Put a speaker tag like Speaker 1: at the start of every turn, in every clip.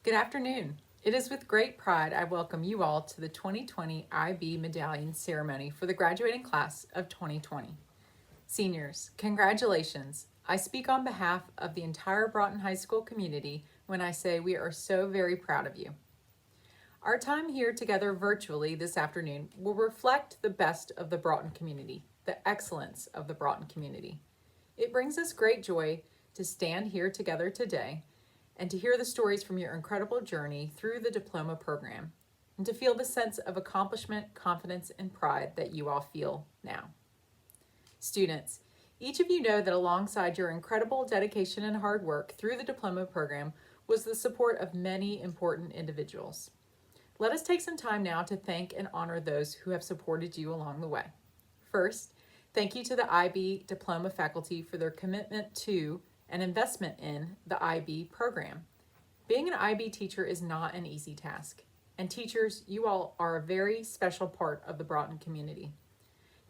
Speaker 1: Good afternoon. It is with great pride I welcome you all to the 2020 IB Medallion ceremony for the graduating class of 2020. Seniors, congratulations. I speak on behalf of the entire Broughton High School community when I say we are so very proud of you. Our time here together virtually this afternoon will reflect the best of the Broughton community, the excellence of the Broughton community. It brings us great joy to stand here together today and to hear the stories from your incredible journey through the diploma program, and to feel the sense of accomplishment, confidence, and pride that you all feel now. Students, each of you know that alongside your incredible dedication and hard work through the diploma program was the support of many important individuals. Let us take some time now to thank and honor those who have supported you along the way. First, thank you to the IB diploma faculty for their commitment to and investment in the IB program. Being an IB teacher is not an easy task, and teachers, you all are a very special part of the Broughton community.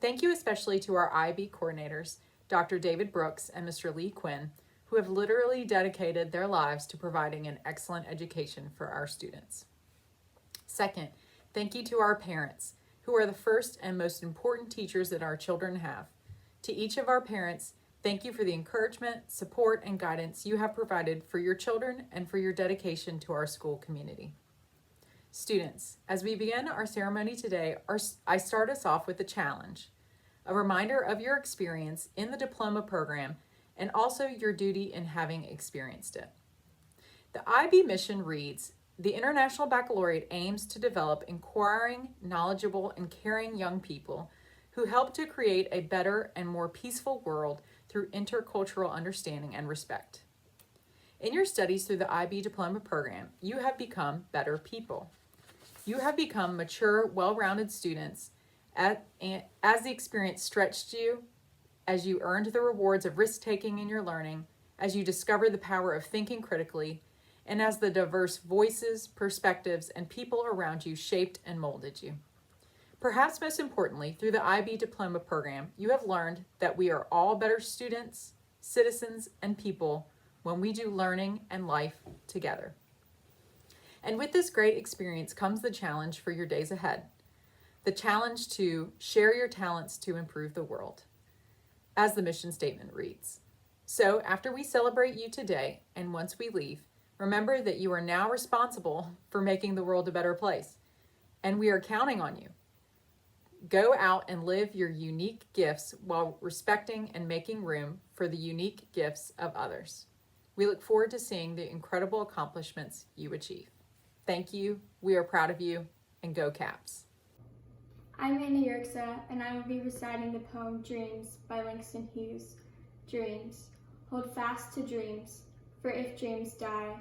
Speaker 1: Thank you especially to our IB coordinators, Dr. David Brooks and Mr. Lee Quinn, who have literally dedicated their lives to providing an excellent education for our students. Second, thank you to our parents, who are the first and most important teachers that our children have. To each of our parents, thank you for the encouragement, support, and guidance you have provided for your children and for your dedication to our school community. Students, as we begin our ceremony today, I start us off with a challenge, a reminder of your experience in the diploma program and also your duty in having experienced it. The IB mission reads, "The International Baccalaureate aims to develop inquiring, knowledgeable, and caring young people who help to create a better and more peaceful world through intercultural understanding and respect." In your studies through the IB diploma program, you have become better people. You have become mature, well-rounded students as the experience stretched you, as you earned the rewards of risk-taking in your learning, as you discovered the power of thinking critically, and as the diverse voices, perspectives, and people around you shaped and molded you. Perhaps most importantly, through the IB diploma program, you have learned that we are all better students, citizens, and people when we do learning and life together. And with this great experience comes the challenge for your days ahead, the challenge to share your talents to improve the world, as the mission statement reads. So after we celebrate you today, and once we leave, remember that you are now responsible for making the world a better place, and we are counting on you. Go out and live your unique gifts while respecting and making room for the unique gifts of others. We look forward to seeing the incredible accomplishments you achieve. Thank you, we are proud of you, and go Caps.
Speaker 2: I'm Anna Yerxa, and I will be reciting the poem Dreams by Langston Hughes. Dreams. Hold fast to dreams, for if dreams die,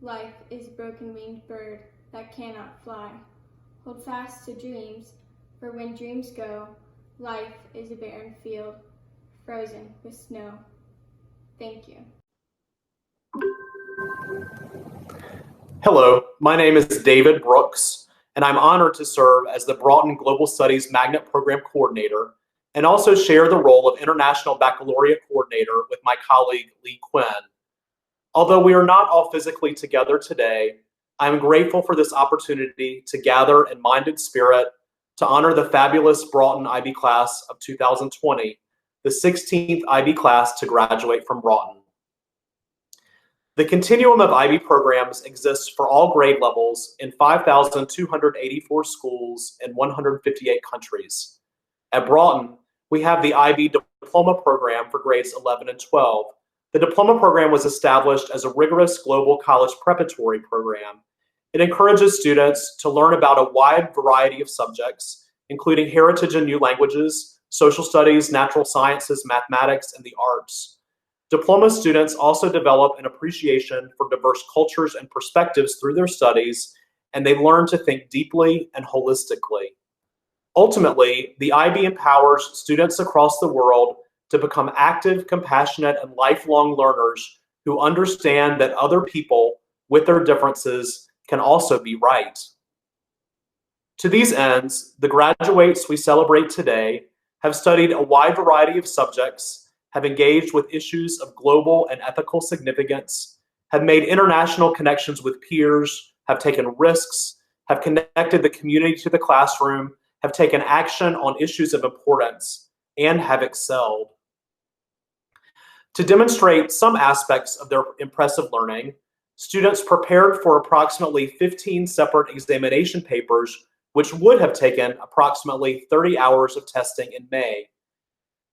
Speaker 2: life is a broken-winged bird that cannot fly. Hold fast to dreams, for when dreams go, life is a barren field, frozen with snow. Thank you.
Speaker 3: Hello, my name is David Brooks, and I'm honored to serve as the Broughton Global Studies Magnet Program Coordinator and also share the role of International Baccalaureate Coordinator with my colleague Lee Quinn. Although we are not all physically together today, I am grateful for this opportunity to gather in mind and spirit to honor the fabulous Broughton IB class of 2020, the 16th IB class to graduate from Broughton. The continuum of IB programs exists for all grade levels in 5,284 schools in 158 countries. At Broughton, we have the IB Diploma Program for grades 11 and 12. The Diploma Program was established as a rigorous global college preparatory program. It encourages students to learn about a wide variety of subjects, including heritage and new languages, social studies, natural sciences, mathematics, and the arts. Diploma students also develop an appreciation for diverse cultures and perspectives through their studies, and they learn to think deeply and holistically. Ultimately, the IB empowers students across the world to become active, compassionate, and lifelong learners who understand that other people, with their differences, can also be right. To these ends, the graduates we celebrate today have studied a wide variety of subjects, have engaged with issues of global and ethical significance, have made international connections with peers, have taken risks, have connected the community to the classroom, have taken action on issues of importance, and have excelled. To demonstrate some aspects of their impressive learning, students prepared for approximately 15 separate examination papers, which would have taken approximately 30 hours of testing in May.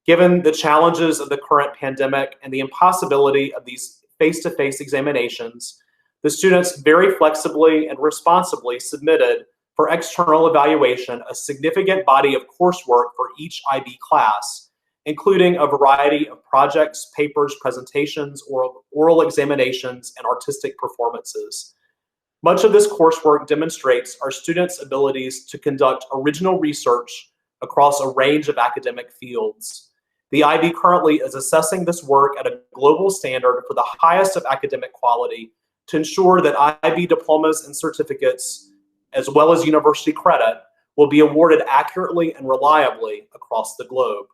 Speaker 3: Given the challenges of the current pandemic and the impossibility of these face-to-face examinations, the students very flexibly and responsibly submitted for external evaluation a significant body of coursework for each IB class, including a variety of projects, papers, presentations, oral examinations, and artistic performances. Much of this coursework demonstrates our students' abilities to conduct original research across a range of academic fields. The IB currently is assessing this work at a global standard for the highest of academic quality to ensure that IB diplomas and certificates, as well as university credit, will be awarded accurately and reliably across the globe.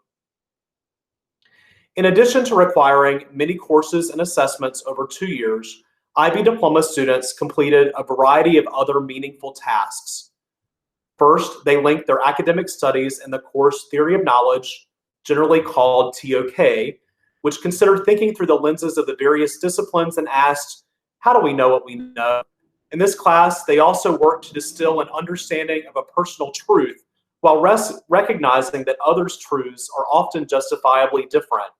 Speaker 3: In addition to requiring many courses and assessments over 2 years, IB diploma students completed a variety of other meaningful tasks. First, they linked their academic studies in the course Theory of Knowledge, generally called TOK, which considered thinking through the lenses of the various disciplines and asked, how do we know what we know? In this class, they also worked to distill an understanding of a personal truth while recognizing that others' truths are often justifiably different.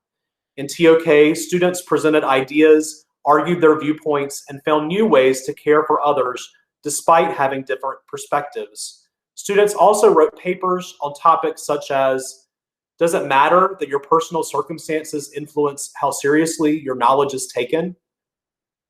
Speaker 3: In TOK, students presented ideas, argued their viewpoints, and found new ways to care for others despite having different perspectives. Students also wrote papers on topics such as, does it matter that your personal circumstances influence how seriously your knowledge is taken?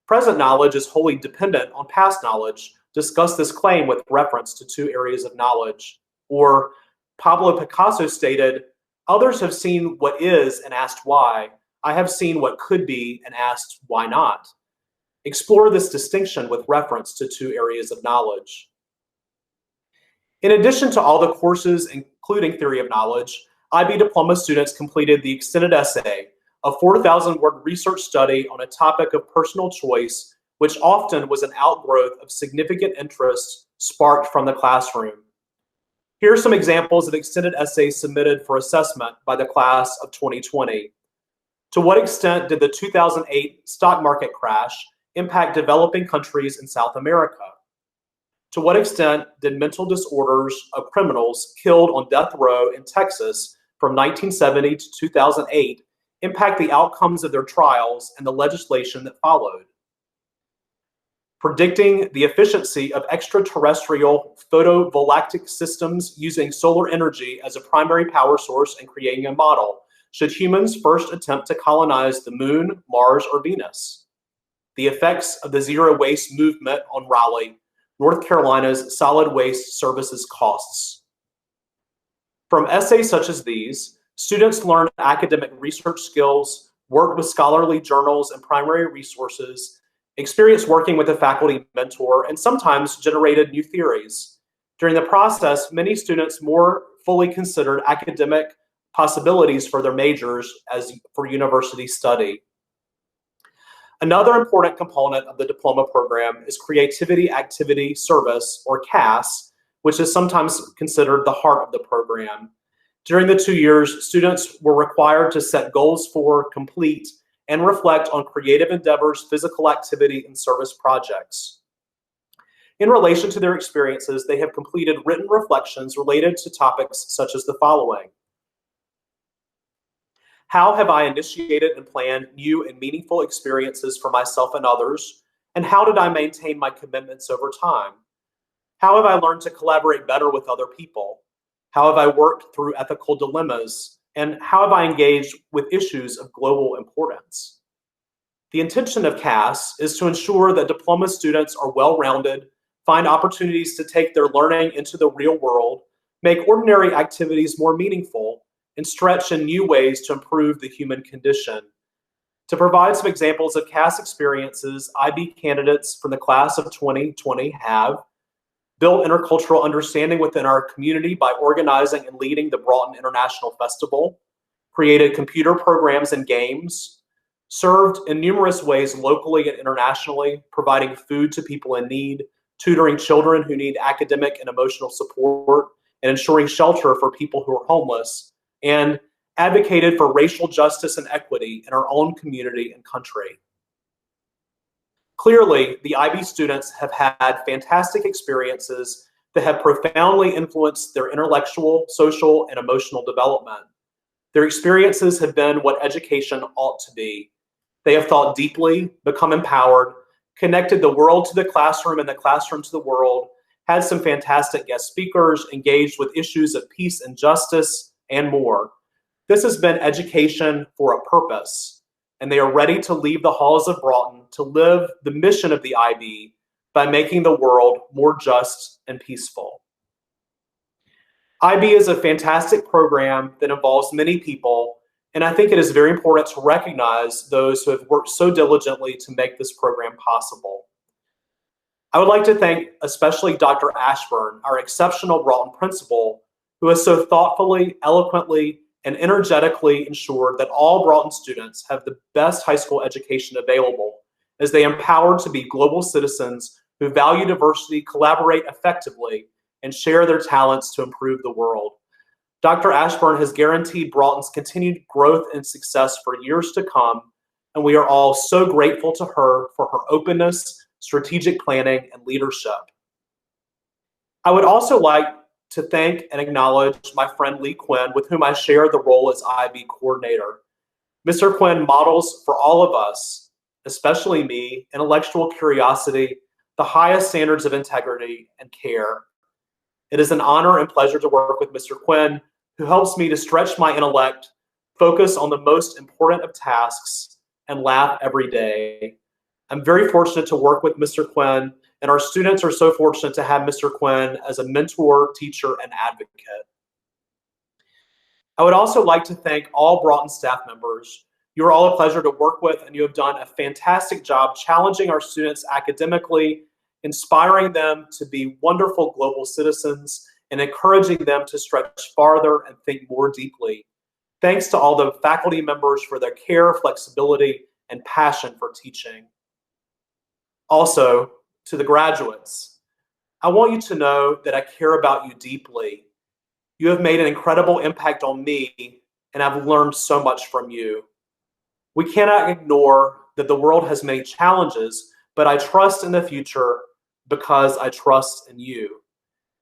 Speaker 3: Present knowledge is wholly dependent on past knowledge. Discuss this claim with reference to 2 areas of knowledge. Or Pablo Picasso stated, others have seen what is and asked why. I have seen what could be and asked why not. Explore this distinction with reference to 2 areas of knowledge. In addition to all the courses, including Theory of Knowledge, IB diploma students completed the extended essay, a 4,000-word research study on a topic of personal choice, which often was an outgrowth of significant interest sparked from the classroom. Here are some examples of extended essays submitted for assessment by the class of 2020. To what extent did the 2008 stock market crash impact developing countries in South America? To what extent did mental disorders of criminals killed on death row in Texas from 1970 to 2008 impact the outcomes of their trials and the legislation that followed? Predicting the efficiency of extraterrestrial photovoltaic systems using solar energy as a primary power source and creating a model. Should humans first attempt to colonize the moon, Mars, or Venus? The effects of the zero waste movement on Raleigh, North Carolina's solid waste services costs. From essays such as these, students learn academic research skills, work with scholarly journals and primary resources, experience working with a faculty mentor, and sometimes generated new theories. During the process, many students more fully considered academic possibilities for their majors as for university study. Another important component of the diploma program is Creativity Activity Service, or CAS, which is sometimes considered the heart of the program. During the 2 years, students were required to set goals for, complete, and reflect on creative endeavors, physical activity, and service projects. In relation to their experiences, they have completed written reflections related to topics such as the following. How have I initiated and planned new and meaningful experiences for myself and others? And how did I maintain my commitments over time? How have I learned to collaborate better with other people? How have I worked through ethical dilemmas? And how have I engaged with issues of global importance? The intention of CAS is to ensure that diploma students are well-rounded, find opportunities to take their learning into the real world, make ordinary activities more meaningful, and stretch in new ways to improve the human condition. To provide some examples of CAS experiences, IB candidates from the class of 2020 have built intercultural understanding within our community by organizing and leading the Broughton International Festival, created computer programs and games, served in numerous ways locally and internationally, providing food to people in need, tutoring children who need academic and emotional support, and ensuring shelter for people who are homeless, and advocated for racial justice and equity in our own community and country. Clearly, the IB students have had fantastic experiences that have profoundly influenced their intellectual, social, and emotional development. Their experiences have been what education ought to be. They have thought deeply, become empowered, connected the world to the classroom and the classroom to the world, had some fantastic guest speakers, engaged with issues of peace and justice, and more. This has been education for a purpose, and they are ready to leave the halls of Broughton to live the mission of the IB by making the world more just and peaceful. IB is a fantastic program that involves many people, and I think it is very important to recognize those who have worked so diligently to make this program possible. I would like to thank especially Dr. Ashburn, our exceptional Broughton principal, who has so thoughtfully, eloquently, and energetically ensured that all Broughton students have the best high school education available as they empower to be global citizens who value diversity, collaborate effectively, and share their talents to improve the world. Dr. Ashburn has guaranteed Broughton's continued growth and success for years to come, and we are all so grateful to her for her openness, strategic planning, and leadership. I would also like to thank and acknowledge my friend Lee Quinn, with whom I share the role as IB coordinator. Mr. Quinn models for all of us, especially me, intellectual curiosity, the highest standards of integrity and care. It is an honor and pleasure to work with Mr. Quinn, who helps me to stretch my intellect, focus on the most important of tasks, and laugh every day. I'm very fortunate to work with Mr. Quinn, and our students are so fortunate to have Mr. Quinn as a mentor, teacher, and advocate. I would also like to thank all Broughton staff members. You are all a pleasure to work with, and you have done a fantastic job challenging our students academically, inspiring them to be wonderful global citizens, and encouraging them to stretch farther and think more deeply. Thanks to all the faculty members for their care, flexibility, and passion for teaching. Also, to the graduates, I want you to know that I care about you deeply. You have made an incredible impact on me, and I've learned so much from you. We cannot ignore that the world has many challenges, but I trust in the future because I trust in you.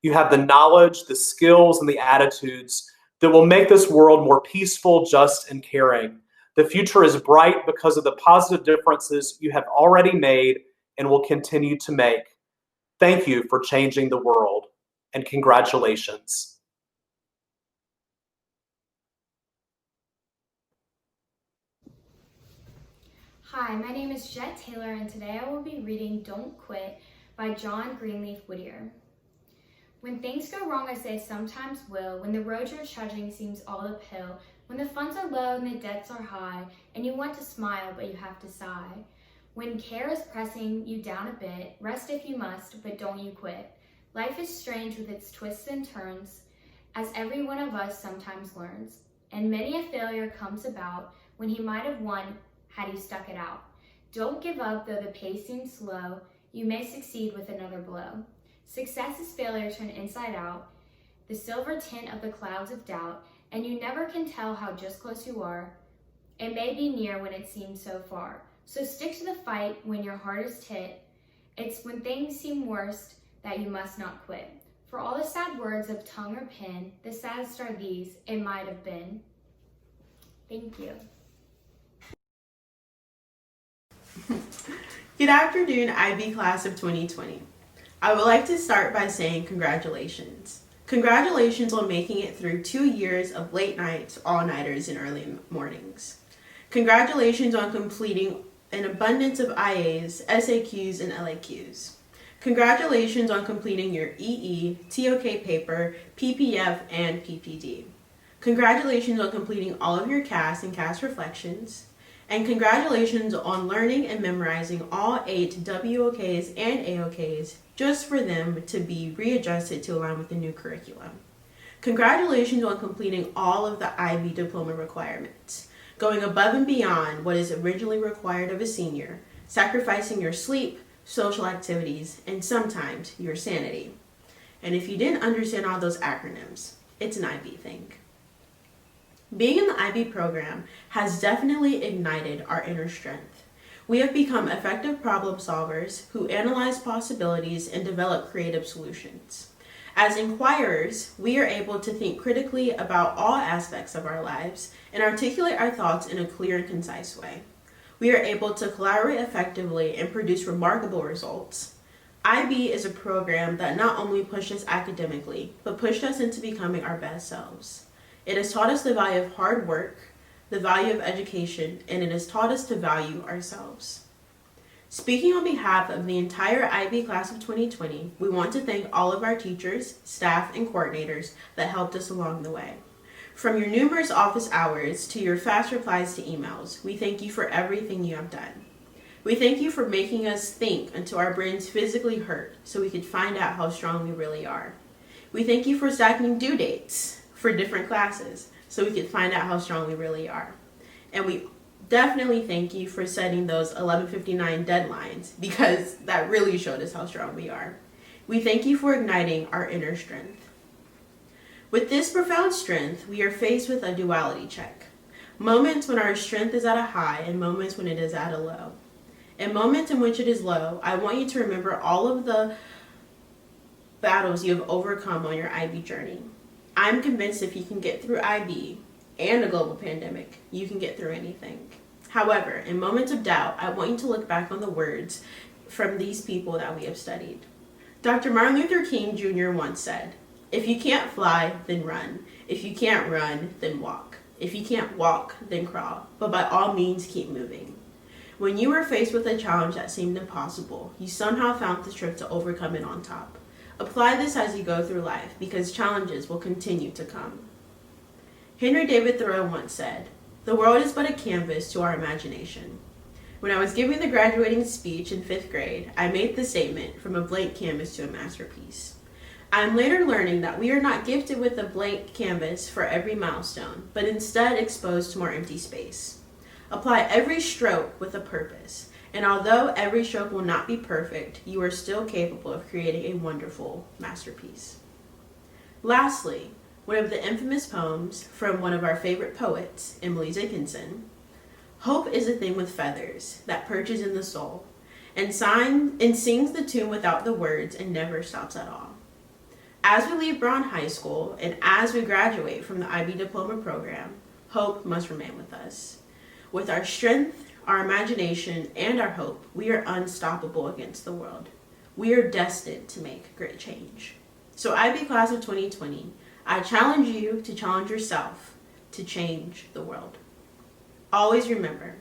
Speaker 3: You have the knowledge, the skills, and the attitudes that will make this world more peaceful, just, and caring. The future is bright because of the positive differences you have already made and will continue to make. Thank you for changing the world, and congratulations.
Speaker 4: Hi, my name is Jet Taylor, and today I will be reading Don't Quit by John Greenleaf Whittier. When things go wrong as they sometimes will, when the road you're trudging seems all uphill, when the funds are low and the debts are high, and you want to smile but you have to sigh, when care is pressing you down a bit, rest if you must, but don't you quit. Life is strange with its twists and turns, as every one of us sometimes learns, and many a failure comes about when he might have won had he stuck it out. Don't give up though the pace seems slow, you may succeed with another blow. Success is failure turned inside out, the silver tint of the clouds of doubt, and you never can tell how just close you are. It may be near when it seems so far. So stick to the fight when your hardest hit. It's when things seem worst that you must not quit. For all the sad words of tongue or pen, the saddest are these, it might have been. Thank you.
Speaker 5: Good afternoon, IB class of 2020. I would like to start by saying congratulations. Congratulations on making it through 2 years of late nights, all-nighters, and early mornings. Congratulations on completing an abundance of IAs, SAQs, and LAQs. Congratulations on completing your EE, TOK paper, PPF, and PPD. Congratulations on completing all of your CAS and CAS reflections. And congratulations on learning and memorizing all 8 WOKs and AOKs just for them to be readjusted to align with the new curriculum. Congratulations on completing all of the IB diploma requirements. going above and beyond what is originally required of a senior, sacrificing your sleep, social activities, and sometimes your sanity. And if you didn't understand all those acronyms, it's an IB thing. Being in the IB program has definitely ignited our inner strength. We have become effective problem solvers who analyze possibilities and develop creative solutions. As inquirers, we are able to think critically about all aspects of our lives and articulate our thoughts in a clear and concise way. We are able to collaborate effectively and produce remarkable results. IB is a program that not only pushed us academically, but pushed us into becoming our best selves. It has taught us the value of hard work, the value of education, and it has taught us to value ourselves. Speaking on behalf of the entire IB class of 2020, we want to thank all of our teachers, staff, and coordinators that helped us along the way. From your numerous office hours to your fast replies to emails, we thank you for everything you have done. We thank you for making us think until our brains physically hurt so we could find out how strong we really are. We thank you for stacking due dates for different classes so we could find out how strong we really are. And we definitely thank you for setting those 11:59 deadlines because that really showed us how strong we are. We thank you for igniting our inner strength. With this profound strength, we are faced with a duality check. Moments when our strength is at a high and moments when it is at a low. In moments in which it is low, I want you to remember all of the battles you have overcome on your IB journey. I'm convinced if you can get through IB and a global pandemic, you can get through anything. However, in moments of doubt, I want you to look back on the words from these people that we have studied. Dr. Martin Luther King Jr. once said, "If you can't fly, then run. If you can't run, then walk. If you can't walk, then crawl. But by all means, keep moving." When you were faced with a challenge that seemed impossible, you somehow found the strength to overcome it on top. Apply this as you go through life because challenges will continue to come. Henry David Thoreau once said, "The world is but a canvas to our imagination." When I was giving the graduating speech in 5th grade, I made the statement, "From a blank canvas to a masterpiece." I am later learning that we are not gifted with a blank canvas for every milestone, but instead exposed to more empty space. Apply every stroke with a purpose, and although every stroke will not be perfect, you are still capable of creating a wonderful masterpiece. Lastly, one of the infamous poems from one of our favorite poets, Emily Dickinson, "Hope is a thing with feathers that perches in the soul and sings the tune without the words and never stops at all." As we leave Broughton High School and as we graduate from the IB Diploma program, hope must remain with us. With our strength, our imagination, and our hope, we are unstoppable against the world. We are destined to make great change. So IB Class of 2020, I challenge you to challenge yourself to change the world. Always remember,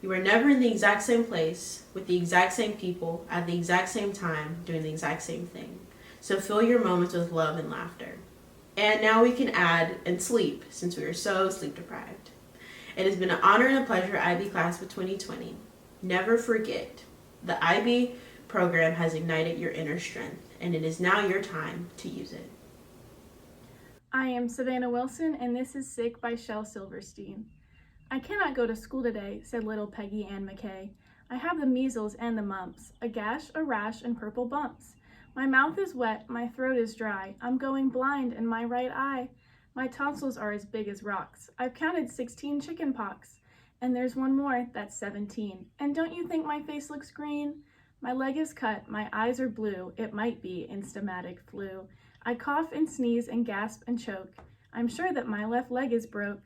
Speaker 5: you are never in the exact same place with the exact same people at the exact same time doing the exact same thing. So fill your moments with love and laughter. And now we can add and sleep since we are so sleep deprived. It has been an honor and a pleasure, IB Class of 2020. Never forget, the IB program has ignited your inner strength, and it is now your time to use it.
Speaker 6: I am Savannah Wilson, and this is Sick by Shel Silverstein. "I cannot go to school today," said little Peggy Ann McKay. "I have the measles and the mumps, a gash, a rash, and purple bumps. My mouth is wet, my throat is dry, I'm going blind in my right eye. My tonsils are as big as rocks. I've counted 16 chicken pox. And there's one more, that's 17. And don't you think my face looks green? My leg is cut, my eyes are blue, it might be instamatic flu. I cough and sneeze and gasp and choke. I'm sure that my left leg is broke.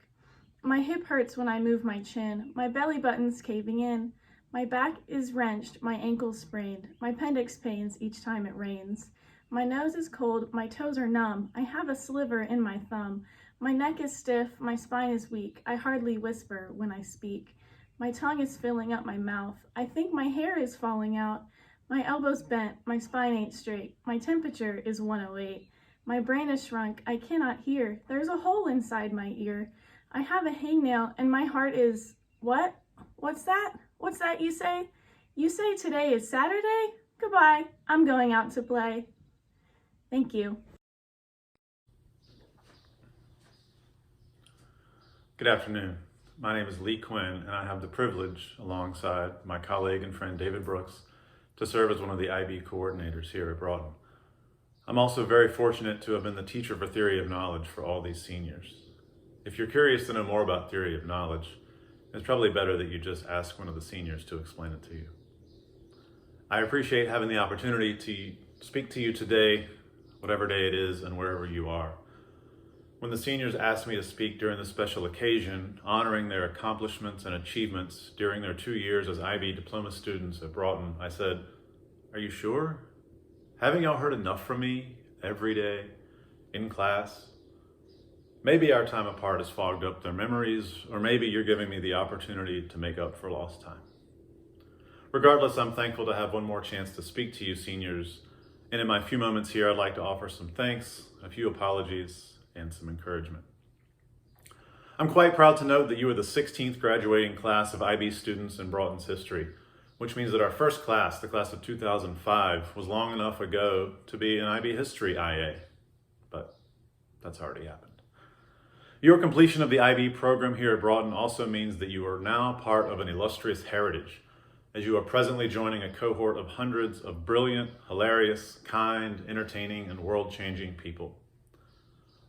Speaker 6: My hip hurts when I move my chin, my belly button's caving in. My back is wrenched, my ankle's sprained, my appendix pains each time it rains. My nose is cold, my toes are numb, I have a sliver in my thumb. My neck is stiff, my spine is weak, I hardly whisper when I speak. My tongue is filling up my mouth, I think my hair is falling out. My elbow's bent, my spine ain't straight, my temperature is 108. My brain is shrunk, I cannot hear, there's a hole inside my ear. I have a hangnail and my heart is, what? What's that? What's that you say? You say today is Saturday? Goodbye, I'm going out to play. Thank you.
Speaker 7: Good afternoon. My name is Lee Quinn, and I have the privilege, alongside my colleague and friend David Brooks, to serve as one of the IB coordinators here at Broughton. I'm also very fortunate to have been the teacher for Theory of Knowledge for all these seniors. If you're curious to know more about Theory of Knowledge, it's probably better that you just ask one of the seniors to explain it to you. I appreciate having the opportunity to speak to you today, whatever day it is and wherever you are. When the seniors asked me to speak during this special occasion, honoring their accomplishments and achievements during their 2 years as IB diploma students at Broughton, I said, "Are you sure? Haven't y'all heard enough from me every day, in class? Maybe our time apart has fogged up their memories, or maybe you're giving me the opportunity to make up for lost time." Regardless, I'm thankful to have one more chance to speak to you seniors, and in my few moments here, I'd like to offer some thanks, a few apologies, and some encouragement. I'm quite proud to note that you are the 16th graduating class of IB students in Broughton's history, which means that our first class, the class of 2005, was long enough ago to be an IB history IA, but that's already happened. Your completion of the IB program here at Broughton also means that you are now part of an illustrious heritage, as you are presently joining a cohort of hundreds of brilliant, hilarious, kind, entertaining, and world-changing people.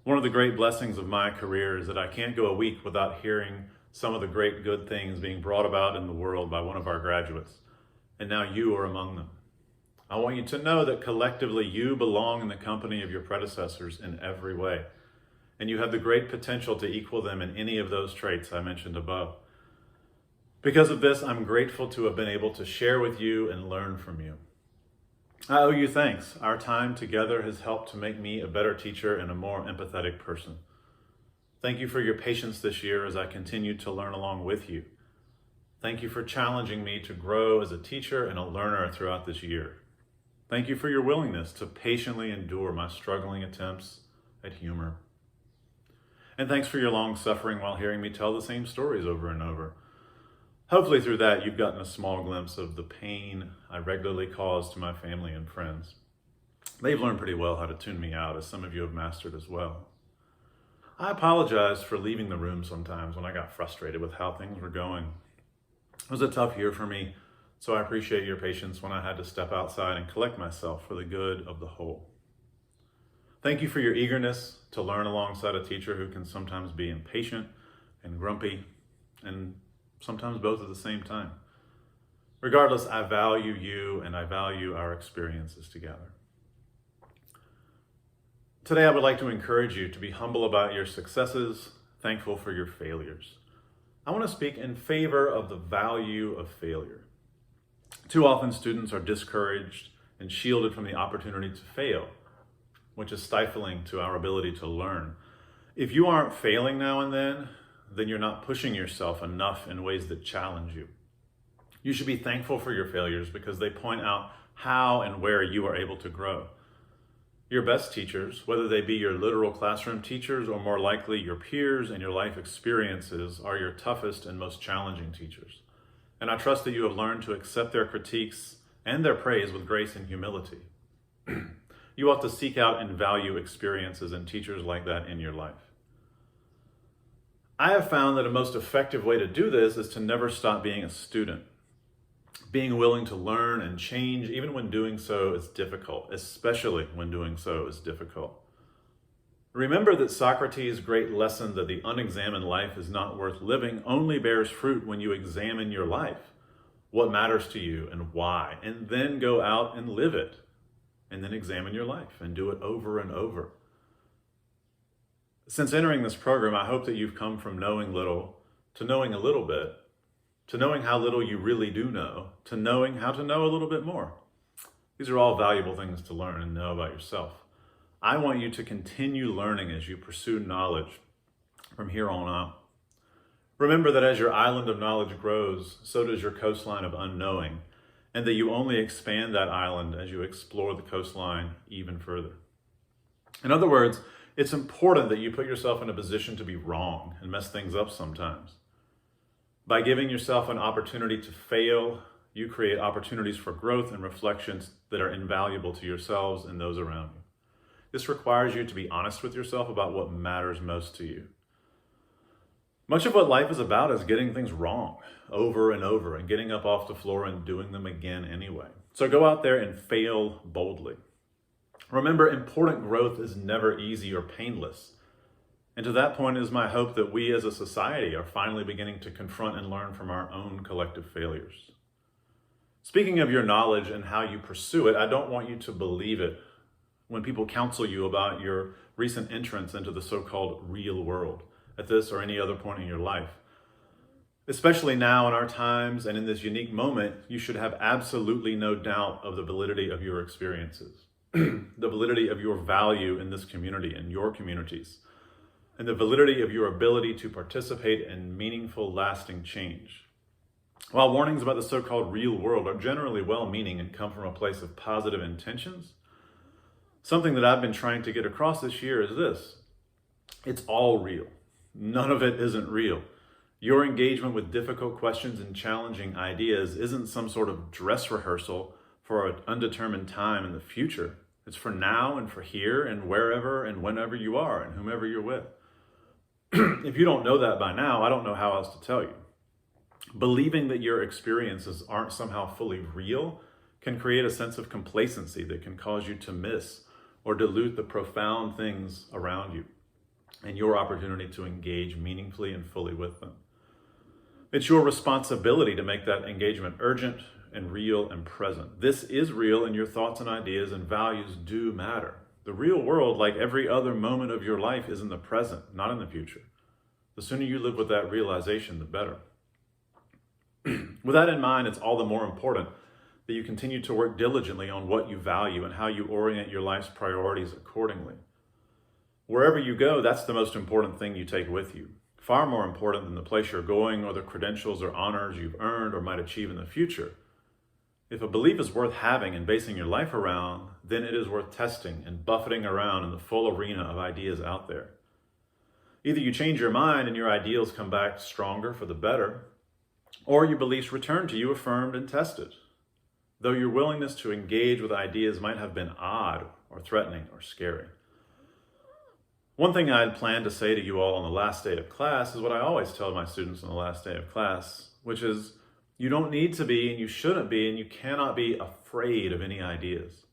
Speaker 7: One of the great blessings of my career is that I can't go a week without hearing some of the great good things being brought about in the world by one of our graduates, and now you are among them. I want you to know that collectively you belong in the company of your predecessors in every way, and you have the great potential to equal them in any of those traits I mentioned above. Because of this, I'm grateful to have been able to share with you and learn from you. I owe you thanks. Our time together has helped to make me a better teacher and a more empathetic person. Thank you for your patience this year as I continue to learn along with you. Thank you for challenging me to grow as a teacher and a learner throughout this year. Thank you for your willingness to patiently endure my struggling attempts at humor. And thanks for your long suffering while hearing me tell the same stories over and over. Hopefully through that, you've gotten a small glimpse of the pain I regularly cause to my family and friends. They've learned pretty well how to tune me out, as some of you have mastered as well. I apologize for leaving the room sometimes when I got frustrated with how things were going. It was a tough year for me, so I appreciate your patience when I had to step outside and collect myself for the good of the whole. Thank you for your eagerness to learn alongside a teacher who can sometimes be impatient and grumpy, and sometimes both at the same time. Regardless, I value you and I value our experiences together. Today, I would like to encourage you to be humble about your successes, thankful for your failures. I want to speak in favor of the value of failure. Too often, students are discouraged and shielded from the opportunity to fail, which is stifling to our ability to learn. If you aren't failing now and then you're not pushing yourself enough in ways that challenge you. You should be thankful for your failures because they point out how and where you are able to grow. Your best teachers, whether they be your literal classroom teachers or more likely your peers and your life experiences, are your toughest and most challenging teachers. And I trust that you have learned to accept their critiques and their praise with grace and humility. You ought to seek out and value experiences and teachers like that in your life. I have found that a most effective way to do this is to never stop being a student. Being willing to learn and change, even when doing so is difficult, especially when doing so is difficult. Remember that Socrates' great lesson that the unexamined life is not worth living only bears fruit when you examine your life, what matters to you and why, and then go out and live it, and then examine your life and do it over and over. Since entering this program, I hope that you've come from knowing little to knowing a little bit, to knowing how little you really do know, to knowing how to know a little bit more. These are all valuable things to learn and know about yourself. I want you to continue learning as you pursue knowledge from here on out. Remember that as your island of knowledge grows, so does your coastline of unknowing, and that you only expand that island as you explore the coastline even further. In other words, it's important that you put yourself in a position to be wrong and mess things up sometimes. By giving yourself an opportunity to fail, you create opportunities for growth and reflections that are invaluable to yourselves and those around you. This requires you to be honest with yourself about what matters most to you. Much of what life is about is getting things wrong over and over and getting up off the floor and doing them again anyway. So go out there and fail boldly. Remember, important growth is never easy or painless. And to that point, it is my hope that we as a society are finally beginning to confront and learn from our own collective failures. Speaking of your knowledge and how you pursue it, I don't want you to believe it when people counsel you about your recent entrance into the so-called real world at this or any other point in your life. Especially now in our times and in this unique moment, you should have absolutely no doubt of the validity of your experiences, the validity of your value in this community and your communities, and the validity of your ability to participate in meaningful, lasting change. While warnings about the so-called real world are generally well-meaning and come from a place of positive intentions, something that I've been trying to get across this year is this: it's all real. None of it isn't real. Your engagement with difficult questions and challenging ideas isn't some sort of dress rehearsal for an undetermined time in the future. It's for now and for here and wherever and whenever you are and whomever you're with. If you don't know that by now, I don't know how else to tell you. Believing that your experiences aren't somehow fully real can create a sense of complacency that can cause you to miss or dilute the profound things around you and your opportunity to engage meaningfully and fully with them. It's your responsibility to make that engagement urgent and real and present. This is real, and your thoughts and ideas and values do matter. The real world, like every other moment of your life, is in the present, not in the future. The sooner you live with that realization, the better. With that in mind, it's all the more important that you continue to work diligently on what you value and how you orient your life's priorities accordingly. Wherever you go, that's the most important thing you take with you. Far more important than the place you're going or the credentials or honors you've earned or might achieve in the future. If a belief is worth having and basing your life around, then it is worth testing and buffeting around in the full arena of ideas out there. Either you change your mind and your ideals come back stronger for the better, or your beliefs return to you affirmed and tested, though your willingness to engage with ideas might have been odd or threatening or scary. One thing I had planned to say to you all on the last day of class is what I always tell my students on the last day of class, which is, you don't need to be, and you shouldn't be, and you cannot be afraid of any ideas.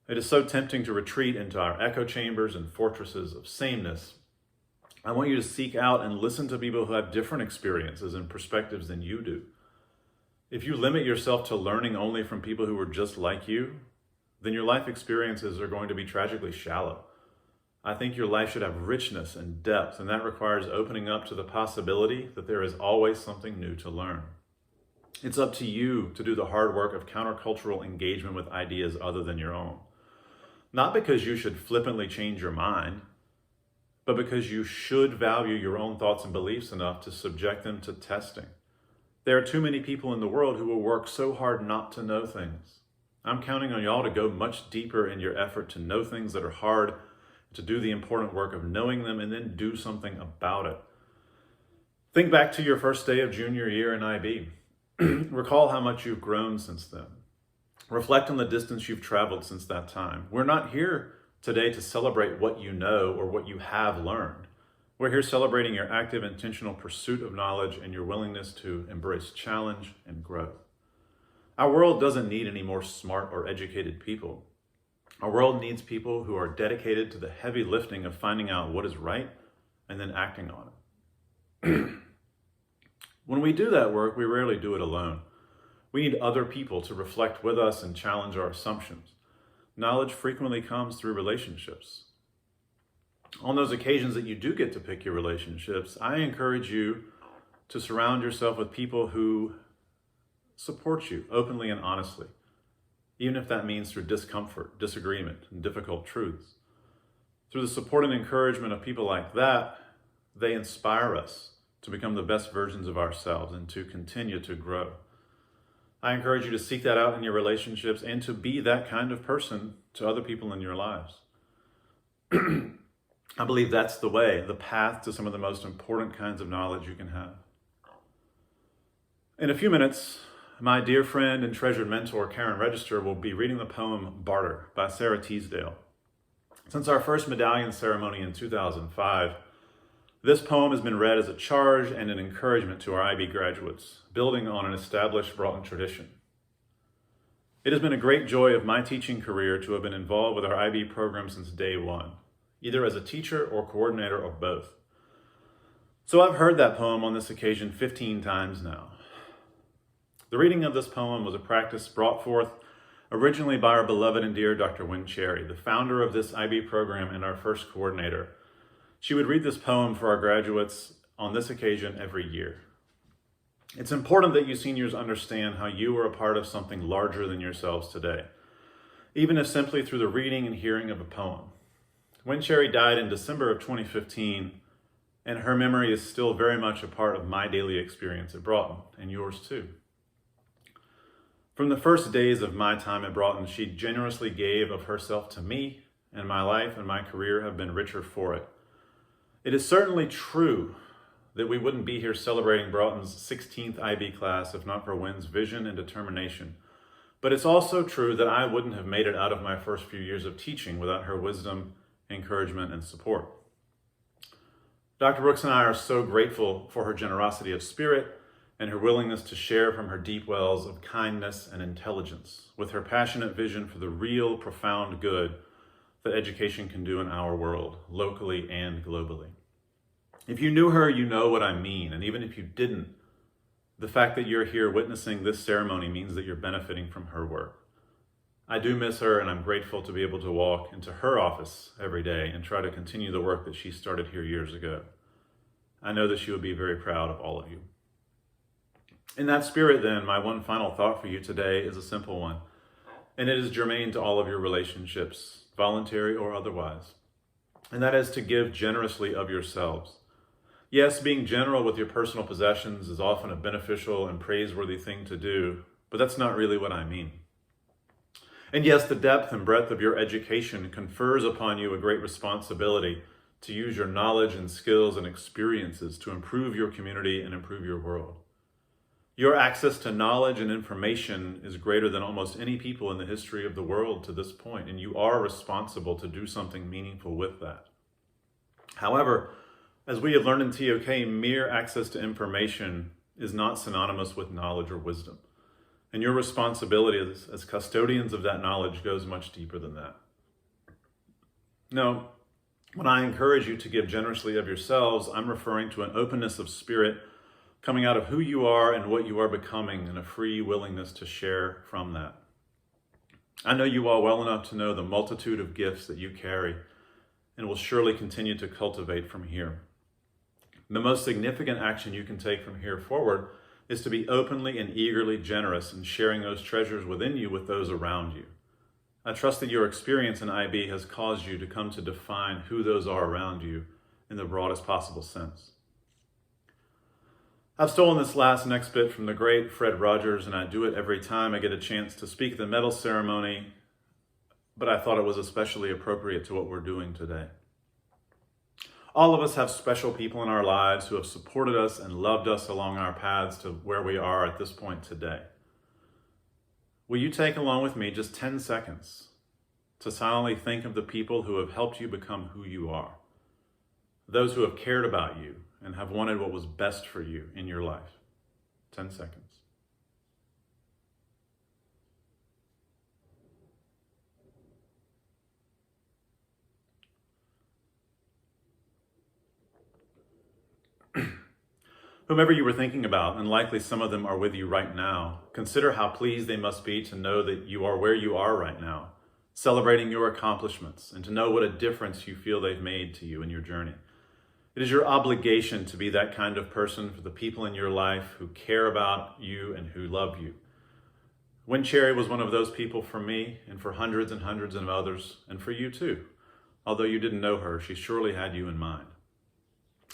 Speaker 7: It is so tempting to retreat into our echo chambers and fortresses of sameness. I want you to seek out and listen to people who have different experiences and perspectives than you do. If you limit yourself to learning only from people who are just like you, then your life experiences are going to be tragically shallow. I think your life should have richness and depth, and that requires opening up to the possibility that there is always something new to learn. It's up to you to do the hard work of countercultural engagement with ideas other than your own. Not because you should flippantly change your mind, but because you should value your own thoughts and beliefs enough to subject them to testing. There are too many people in the world who will work so hard not to know things. I'm counting on y'all to go much deeper in your effort to know things that are hard, to do the important work of knowing them, and then do something about it. Think back to your first day of junior year in IB. Recall how much you've grown since then. Reflect on the distance you've traveled since that time. We're not here today to celebrate what you know or what you have learned. We're here celebrating your active, intentional pursuit of knowledge and your willingness to embrace challenge and growth. Our world doesn't need any more smart or educated people. Our world needs people who are dedicated to the heavy lifting of finding out what is right and then acting on it. When we do that work, we rarely do it alone. We need other people to reflect with us and challenge our assumptions. Knowledge frequently comes through relationships. On those occasions that you do get to pick your relationships, I encourage you to surround yourself with people who support you openly and honestly, even if that means through discomfort, disagreement, and difficult truths. Through the support and encouragement of people like that, they inspire us to become the best versions of ourselves and to continue to grow. I encourage you to seek that out in your relationships and to be that kind of person to other people in your lives. I believe that's the way, the path to some of the most important kinds of knowledge you can have. In a few minutes, my dear friend and treasured mentor, Karen Register, will be reading the poem Barter by Sarah Teasdale. Since our first medallion ceremony in 2005, This poem has been read as a charge and an encouragement to our IB graduates, building on an established Broughton tradition. It has been a great joy of my teaching career to have been involved with our IB program since day one, either as a teacher or coordinator or both. So I've heard that poem on this occasion 15 times now. The reading of this poem was a practice brought forth originally by our beloved and dear Dr. Wynne Cherry, the founder of this IB program and our first coordinator. She would read this poem for our graduates on this occasion every year. It's important that you seniors understand how you are a part of something larger than yourselves today, even if simply through the reading and hearing of a poem. Wynne Cherry died in December of 2015, and her memory is still very much a part of my daily experience at Broughton, and yours too. From the first days of my time at Broughton, she generously gave of herself to me, and my life and my career have been richer for it. It is certainly true that we wouldn't be here celebrating Broughton's 16th IB class if not for Wynne's vision and determination. But it's also true that I wouldn't have made it out of my first few years of teaching without her wisdom, encouragement, and support. Dr. Brooks and I are so grateful for her generosity of spirit and her willingness to share from her deep wells of kindness and intelligence, with her passionate vision for the real, profound good that education can do in our world, locally and globally. If you knew her, you know what I mean, and even if you didn't, the fact that you're here witnessing this ceremony means that you're benefiting from her work. I do miss her, and I'm grateful to be able to walk into her office every day and try to continue the work that she started here years ago. I know that she would be very proud of all of you. In that spirit, then, my one final thought for you today is a simple one, and it is germane to all of your relationships, voluntary or otherwise, and that is to give generously of yourselves. Yes, being general with your personal possessions is often a beneficial and praiseworthy thing to do, but that's not really what I mean. And yes, the depth and breadth of your education confers upon you a great responsibility to use your knowledge and skills and experiences to improve your community and improve your world. Your access to knowledge and information is greater than almost any people in the history of the world to this point, and you are responsible to do something meaningful with that. However, as we have learned in TOK, mere access to information is not synonymous with knowledge or wisdom. And your responsibility as custodians of that knowledge goes much deeper than that. No, when I encourage you to give generously of yourselves, I'm referring to an openness of spirit coming out of who you are and what you are becoming, and a free willingness to share from that. I know you all well enough to know the multitude of gifts that you carry and will surely continue to cultivate from here. The most significant action you can take from here forward is to be openly and eagerly generous in sharing those treasures within you with those around you. I trust that your experience in IB has caused you to come to define who those are around you in the broadest possible sense. I've stolen this next bit from the great Fred Rogers, and I do it every time I get a chance to speak at the medal ceremony, but I thought it was especially appropriate to what we're doing today. All of us have special people in our lives who have supported us and loved us along our paths to where we are at this point today. Will you take along with me just 10 seconds to silently think of the people who have helped you become who you are, those who have cared about you and have wanted what was best for you in your life? 10 seconds. Whomever you were thinking about, and likely some of them are with you right now, consider how pleased they must be to know that you are where you are right now, celebrating your accomplishments, and to know what a difference you feel they've made to you in your journey. It is your obligation to be that kind of person for the people in your life who care about you and who love you. Wynne Cherry was one of those people for me, and for hundreds and hundreds of others, and for you too. Although you didn't know her, she surely had you in mind.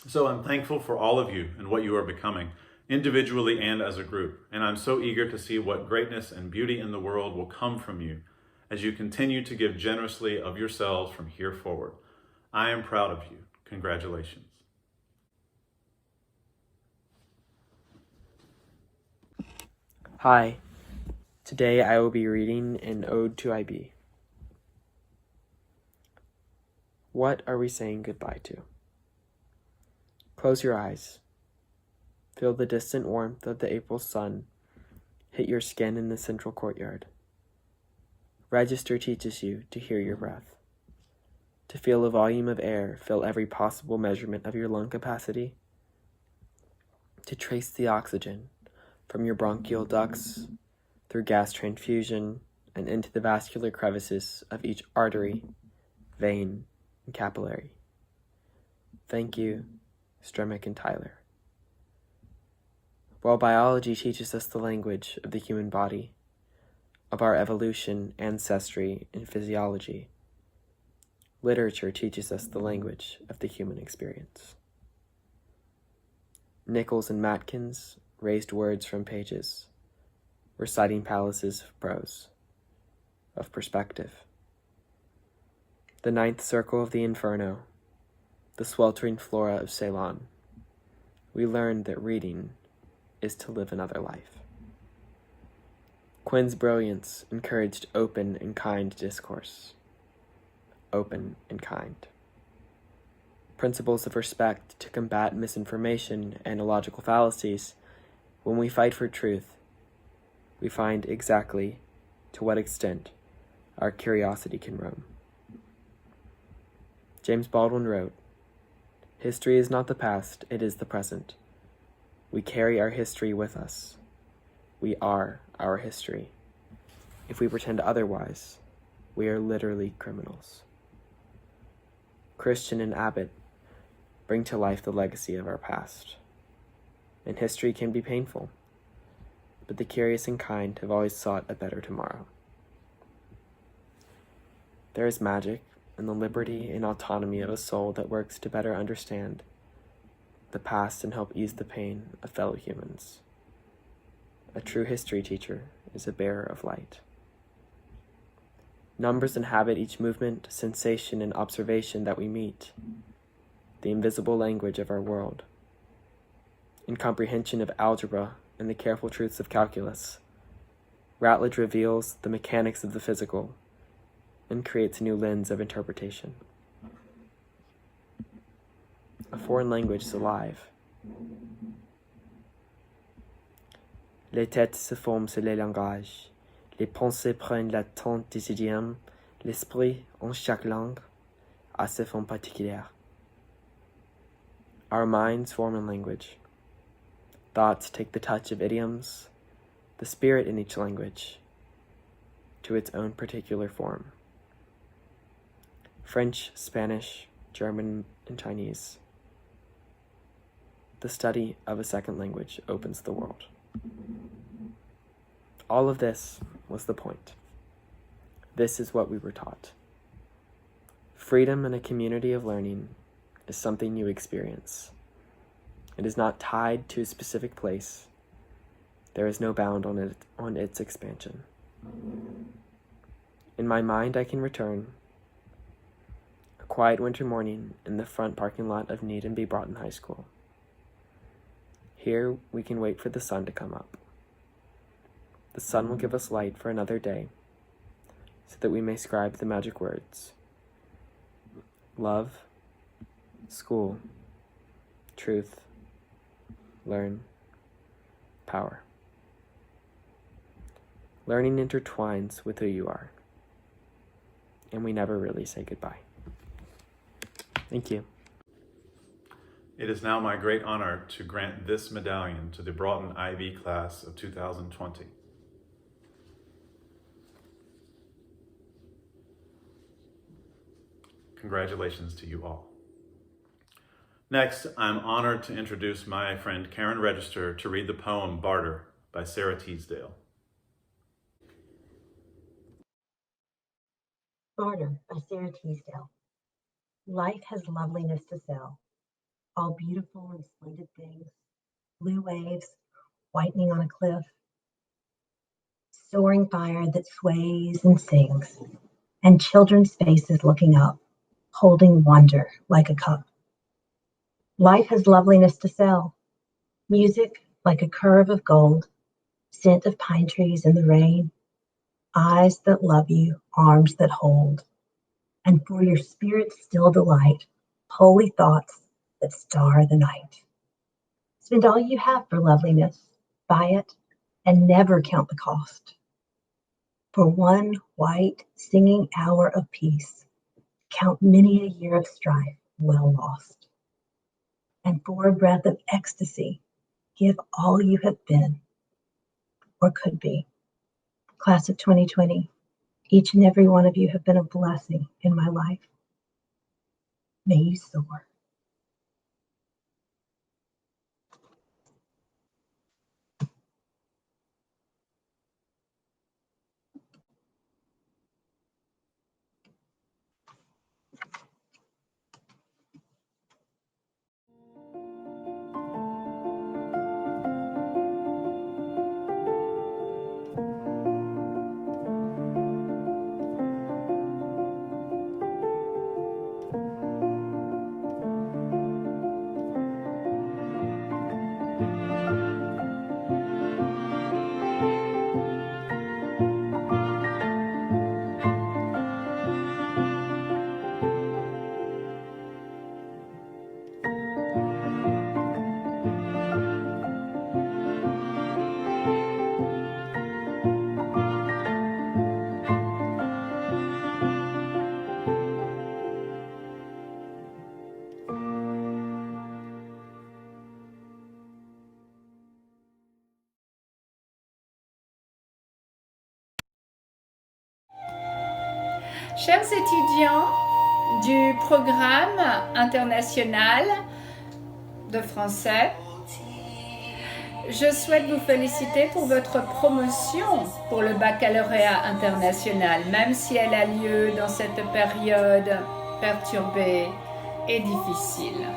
Speaker 7: So I'm thankful for all of you and what you are becoming, individually and as a group. And I'm so eager to see what greatness and beauty in the world will come from you as you continue to give generously of yourselves from here forward. I am proud of you. Congratulations.
Speaker 8: Hi, today I will be reading an ode to IB. What are we saying goodbye to? Close your eyes. Feel the distant warmth of the April sun hit your skin in the central courtyard. Register teaches you to hear your breath, to feel a volume of air fill every possible measurement of your lung capacity, to trace the oxygen from your bronchial ducts through gas transfusion and into the vascular crevices of each artery, vein, and capillary. Thank you, Stremick and Tyler. While biology teaches us the language of the human body, of our evolution, ancestry, and physiology, literature teaches us the language of the human experience. Nichols and Matkins raised words from pages, reciting palaces of prose, of perspective. The ninth circle of the Inferno, the sweltering flora of Ceylon, we learned that reading is to live another life. Quinn's brilliance encouraged open and kind discourse. Open and kind. Principles of respect to combat misinformation and illogical fallacies. When we fight for truth, we find exactly to what extent our curiosity can roam. James Baldwin wrote, "History is not the past, it is the present. We carry our history with us. We are our history. If we pretend otherwise, we are literally criminals." Christian and Abbott bring to life the legacy of our past. And history can be painful, but the curious and kind have always sought a better tomorrow. There is magic in the liberty and autonomy of a soul that works to better understand the past and help ease the pain of fellow humans. A true history teacher is a bearer of light. Numbers inhabit each movement, sensation, and observation that we meet, the invisible language of our world. In comprehension of algebra and the careful truths of calculus, Routledge reveals the mechanics of the physical and creates a new lens of interpretation. A foreign language is alive. Les têtes se forment sur les langages. Les pensées prennent la teinte des idiomes. L'esprit, en chaque langue, a ses formes particulières. Our minds form in language. Thoughts take the touch of idioms, the spirit in each language, to its own particular form. French, Spanish, German, and Chinese. The study of a second language opens the world. All of this was the point. This is what we were taught. Freedom in a community of learning is something you experience. It is not tied to a specific place. There is no bound on its expansion. In my mind, I can return. A quiet winter morning in the front parking lot of Need and B Broughton High School. Here, we can wait for the sun to come up. The sun will give us light for another day, so that we may scribe the magic words: love, school, truth, learn, power. Learning intertwines with who you are, and we never really say goodbye. Thank you.
Speaker 7: It is now my great honor to grant this medallion to the Broughton IB class of 2020. Congratulations to you all. Next, I'm honored to introduce my friend Karen Register to read the poem Barter by Sarah Teasdale.
Speaker 9: Barter by Sarah Teasdale. Life has loveliness to sell, all beautiful and splendid things, blue waves whitening on a cliff, soaring fire that sways and sings, and children's faces looking up, holding wonder like a cup. Life has loveliness to sell, music like a curve of gold, scent of pine trees in the rain, eyes that love you, arms that hold, and for your spirit's still delight, holy thoughts that star the night. Spend all you have for loveliness, buy it, and never count the cost. For one white, singing hour of peace, count many a year of strife well lost. And for a breath of ecstasy, give all you have been or could be. Class of 2020, each and every one of you have been a blessing in my life. May you soar.
Speaker 10: Chers étudiants du programme international de français, je souhaite vous féliciter pour votre promotion pour le baccalauréat international, même si elle a lieu dans cette période perturbée et difficile.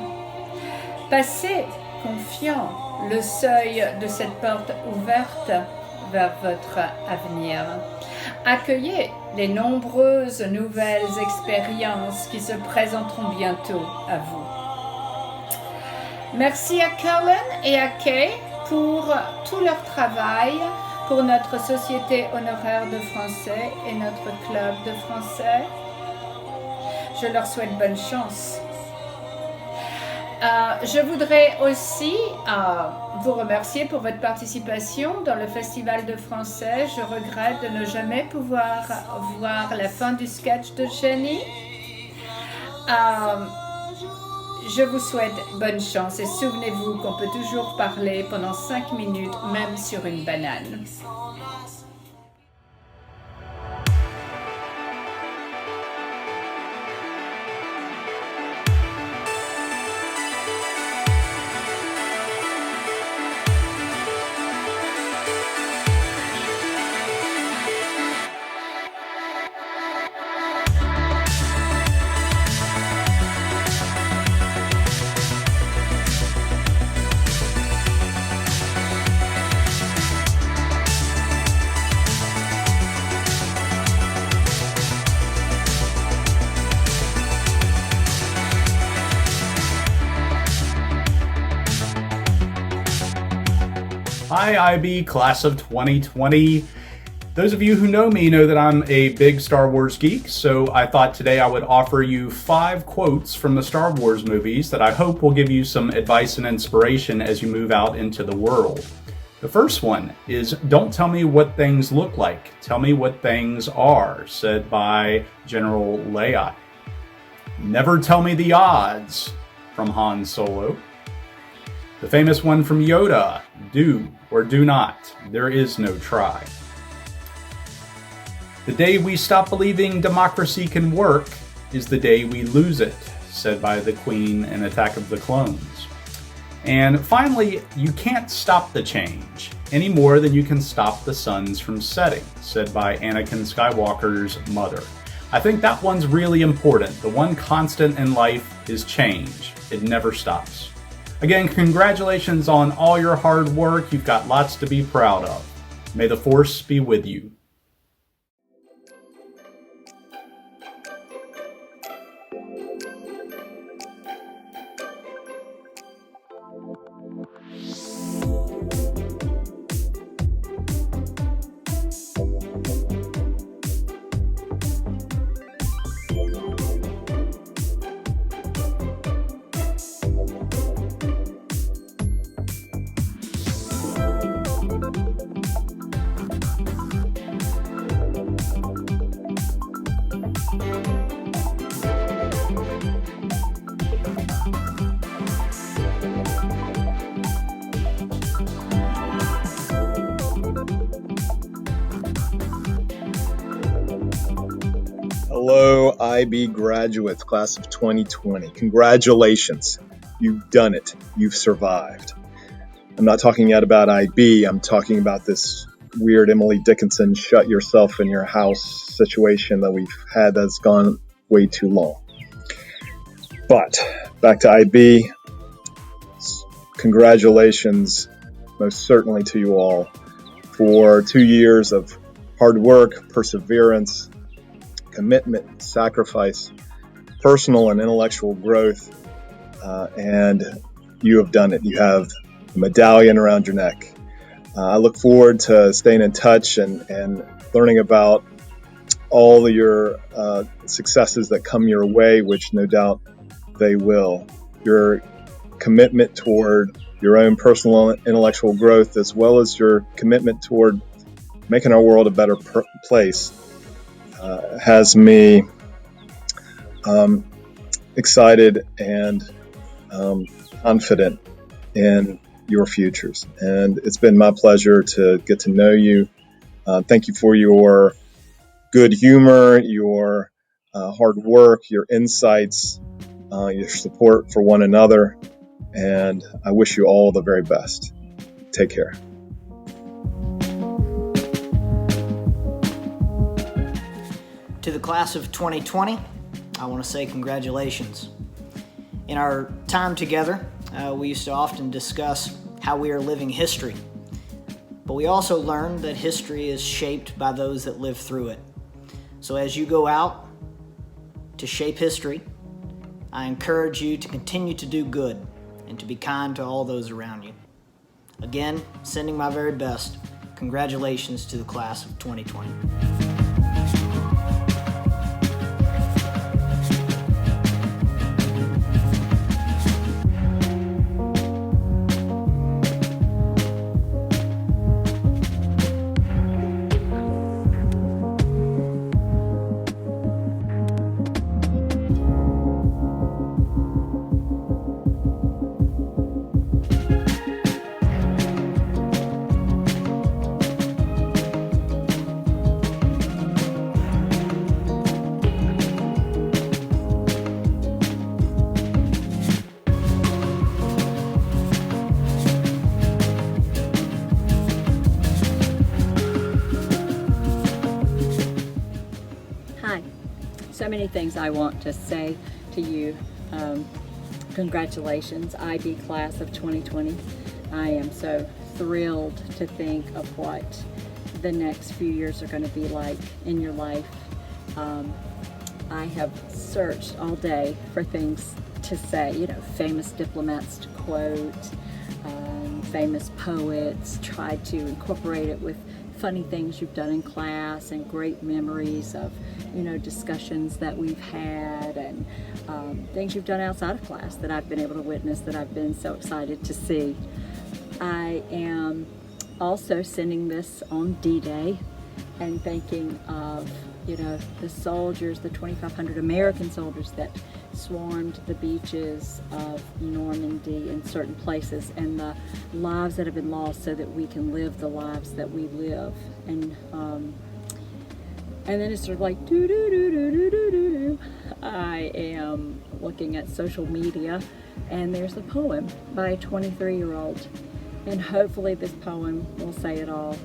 Speaker 10: Passez confiant le seuil de cette porte ouverte vers votre avenir. Accueillez les nombreuses nouvelles expériences qui se présenteront bientôt à vous. Merci à Cullen et à Kay pour tout leur travail pour notre société honoraire de français et notre club de français. Je leur souhaite bonne chance. Je voudrais aussi vous remercier pour votre participation dans le festival de français. Je regrette de ne jamais pouvoir voir la fin du sketch de Jenny. Je vous souhaite bonne chance et souvenez-vous qu'on peut toujours parler pendant 5 minutes, même sur une banane.
Speaker 3: Hi, IB class of 2020. Those of you who know me know that I'm a big Star Wars geek, so I thought today I would offer you 5 quotes from the Star Wars movies that I hope will give you some advice and inspiration as you move out into the world. The first one is, "Don't tell me what things look like, tell me what things are," said by General Leia. "Never tell me the odds," from Han Solo. The famous one from Yoda, "Do or do not, there is no try." "The day we stop believing democracy can work is the day we lose it," said by the Queen in Attack of the Clones. And finally, "You can't stop the change any more than you can stop the suns from setting," said by Anakin Skywalker's mother. I think that one's really important. The one constant in life is change. It never stops. Again, congratulations on all your hard work. You've got lots to be proud of. May the Force be with you.
Speaker 11: Hello, IB graduates, class of 2020. Congratulations. You've done it. You've survived. I'm not talking yet about IB. I'm talking about this weird Emily Dickinson shut yourself in your house situation that we've had that's gone way too long. But back to IB. Congratulations, most certainly to you all, for 2 years of hard work, perseverance, commitment, sacrifice, personal and intellectual growth, and you have done it. You have a medallion around your neck. I look forward to staying in touch and learning about all of your successes that come your way, which no doubt they will. Your commitment toward your own personal and intellectual growth, as well as your commitment toward making our world a better place, has me excited and confident in your futures. And it's been my pleasure to get to know you. Thank you for your good humor, your hard work, your insights, your support for one another. And I wish you all the very best. Take care.
Speaker 12: To the class of 2020, I want to say congratulations. In our time together, we used to often discuss how we are living history. But we also learned that history is shaped by those that live through it. So as you go out to shape history, I encourage you to continue to do good and to be kind to all those around you. Again, sending my very best. Congratulations to the class of 2020.
Speaker 13: So many things I want to say to you. Congratulations, IB class of 2020. I am so thrilled to think of what the next few years are going to be like in your life. I have searched all day for things to say, famous diplomats to quote, famous poets, tried to incorporate it with funny things you've done in class and great memories of discussions that we've had and things you've done outside of class that I've been able to witness, that I've been so excited to see. I am also sending this on D-Day and thinking of the soldiers, the 2,500 American soldiers that swarmed the beaches of Normandy in certain places, and the lives that have been lost so that we can live the lives that we live. And then it's sort of like do. I am looking at social media, and there's a poem by a 23-year-old, and hopefully this poem will say it all.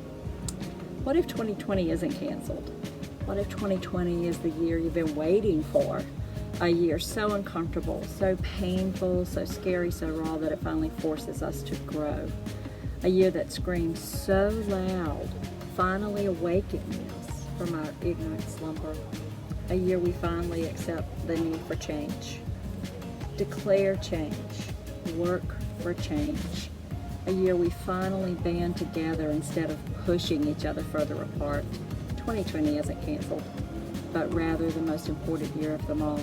Speaker 13: What if 2020 isn't canceled? What if 2020 is the year you've been waiting for? A year so uncomfortable, so painful, so scary, so raw that it finally forces us to grow. A year that screams so loud, finally awakening us from our ignorant slumber. A year we finally accept the need for change. Declare change. Work for change. A year we finally band together instead of pushing each other further apart. 2020 isn't canceled, but rather the most important year of them all.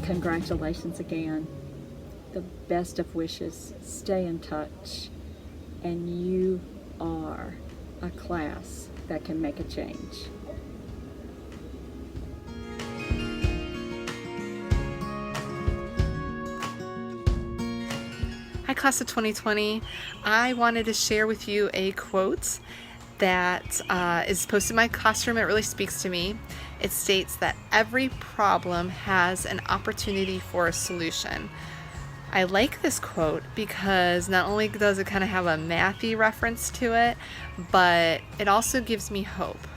Speaker 13: Congratulations again. The best of wishes. Stay in touch. And you are a class that can make a change.
Speaker 14: Hi, class of 2020. I wanted to share with you a quote that is posted in my classroom. It really speaks to me. It states that every problem has an opportunity for a solution. I like this quote because not only does it kind of have a mathy reference to it, but it also gives me hope.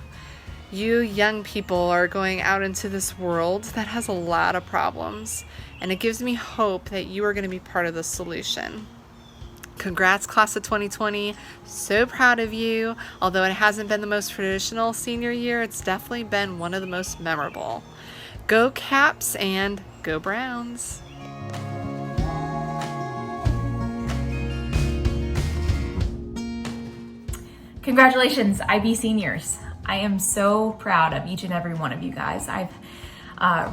Speaker 14: You young people are going out into this world that has a lot of problems, and it gives me hope that you are going to be part of the solution. Congrats, class of 2020. So proud of you. Although it hasn't been the most traditional senior year, it's definitely been one of the most memorable. Go Caps and go Browns.
Speaker 15: Congratulations, IB seniors. I am so proud of each and every one of you guys. I've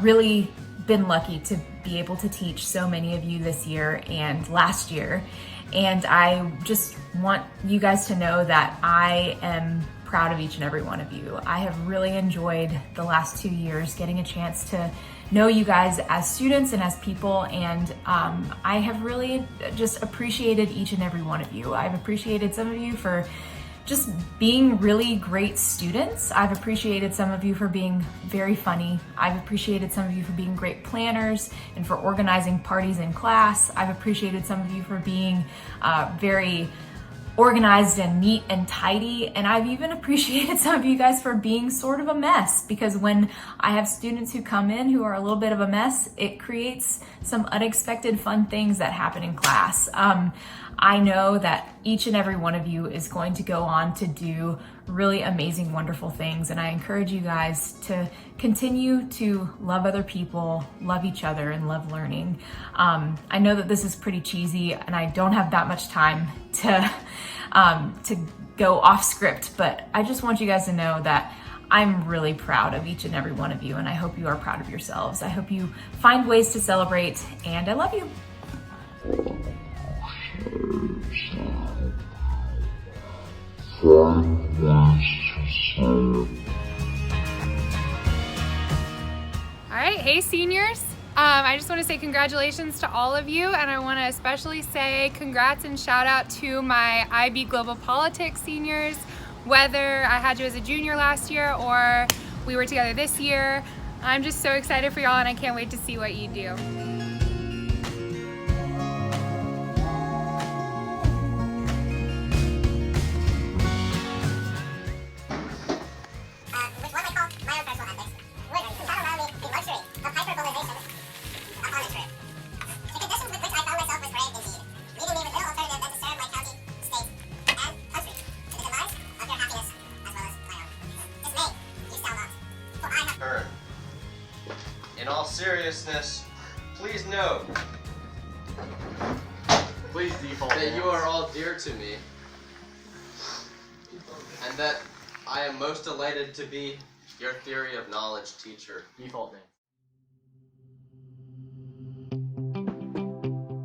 Speaker 15: really been lucky to be able to teach so many of you this year and last year. And I just want you guys to know that I am proud of each and every one of you. I have really enjoyed the last 2 years getting a chance to know you guys as students and as people, and I have really just appreciated each and every one of you. I've appreciated some of you for just being really great students. I've appreciated some of you for being very funny. I've appreciated some of you for being great planners and for organizing parties in class. I've appreciated some of you for being very organized and neat and tidy. And I've even appreciated some of you guys for being sort of a mess, because when I have students who come in who are a little bit of a mess, it creates some unexpected fun things that happen in class. I know that each and every one of you is going to go on to do really amazing, wonderful things. And I encourage you guys to continue to love other people, love each other, and love learning. I know that this is pretty cheesy and I don't have that much time to go off script, but I just want you guys to know that I'm really proud of each and every one of you, and I hope you are proud of yourselves. I hope you find ways to celebrate, and I love you.
Speaker 16: All right, hey seniors. I just want to say congratulations to all of you, and I want to especially say congrats and shout out to my IB Global Politics seniors. Whether I had you as a junior last year or we were together this year, I'm just so excited for y'all, and I can't wait to see what you do.
Speaker 17: In all seriousness, please note that you are all dear to me, and that I am most delighted to be your theory of knowledge teacher. Default name.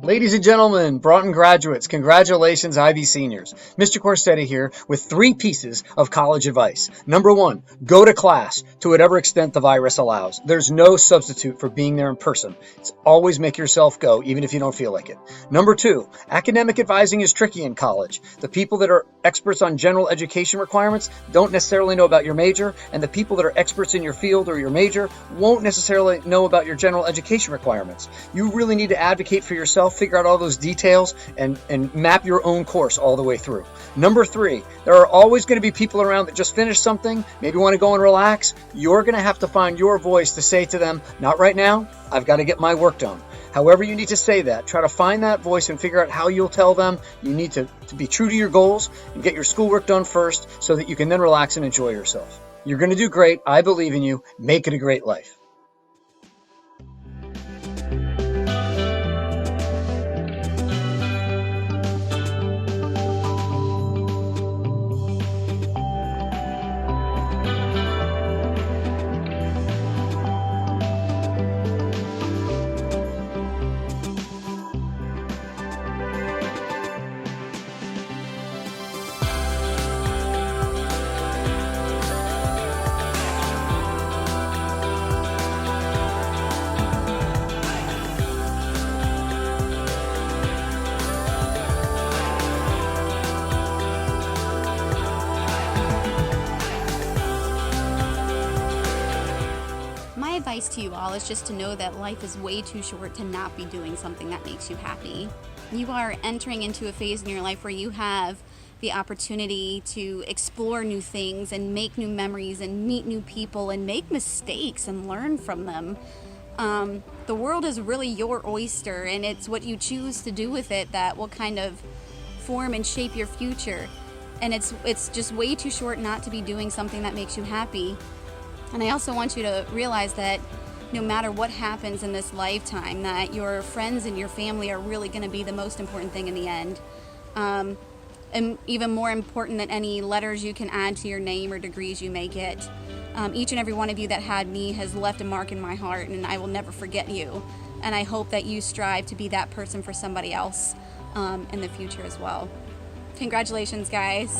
Speaker 18: Ladies and gentlemen, Broughton graduates, congratulations, IB seniors. Mr. Corsetti here with 3 pieces of college advice. Number 1, go to class to whatever extent the virus allows. There's no substitute for being there in person. It's always make yourself go, even if you don't feel like it. Number 2, academic advising is tricky in college. The people that are experts on general education requirements don't necessarily know about your major, and the people that are experts in your field or your major won't necessarily know about your general education requirements. You really need to advocate for yourself, figure out all those details, and map your own course all the way through. Number 3, there are always going to be people around that just finished something, maybe want to go and relax. You're going to have to find your voice to say to them, not right now, I've got to get my work done. However you need to say that, try to find that voice and figure out how you'll tell them. You need to be true to your goals and get your schoolwork done first so that you can then relax and enjoy yourself. You're going to do great. I believe in you. Make it a great life.
Speaker 19: advice to you all is just to know that life is way too short to not be doing something that makes you happy. You are entering into a phase in your life where you have the opportunity to explore new things and make new memories and meet new people and make mistakes and learn from them. The world is really your oyster, and it's what you choose to do with it that will kind of form and shape your future. And it's just way too short not to be doing something that makes you happy. And I also want you to realize that no matter what happens in this lifetime, that your friends and your family are really going to be the most important thing in the end. And even more important than any letters you can add to your name or degrees you may get. Each and every one of you that had me has left a mark in my heart, and I will never forget you. And I hope that you strive to be that person for somebody else in the future as well. Congratulations, guys.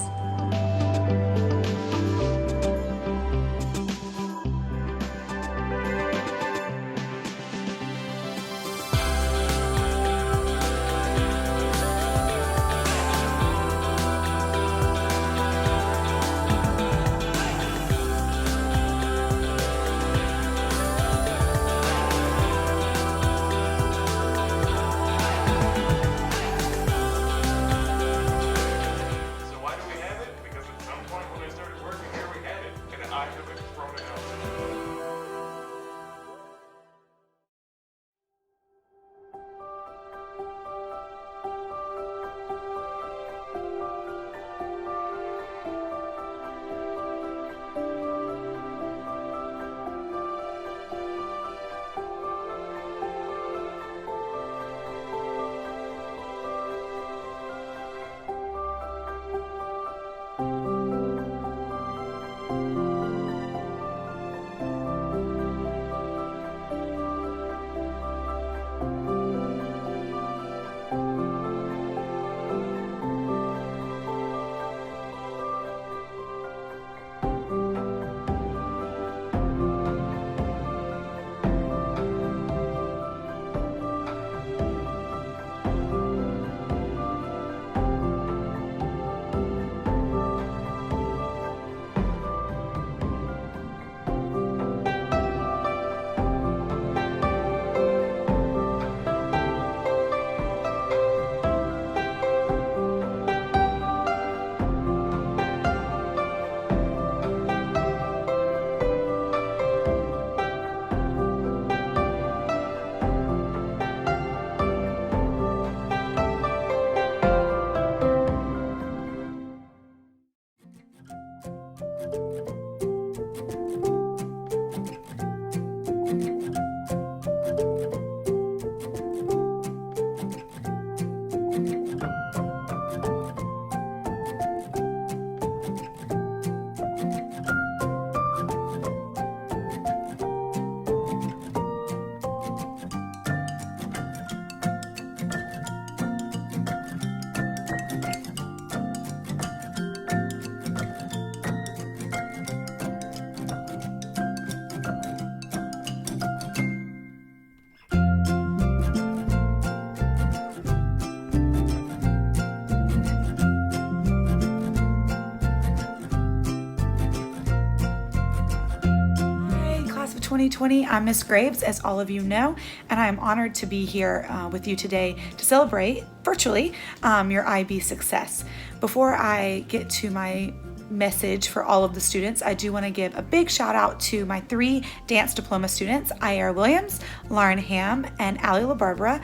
Speaker 20: Class of 2020, I'm Miss Graves, as all of you know, and I am honored to be here with you today to celebrate virtually your IB success. Before I get to my message for all of the students, I do want to give a big shout out to my 3 dance diploma students, Ira Williams, Lauren Ham, and Allie LaBarbara.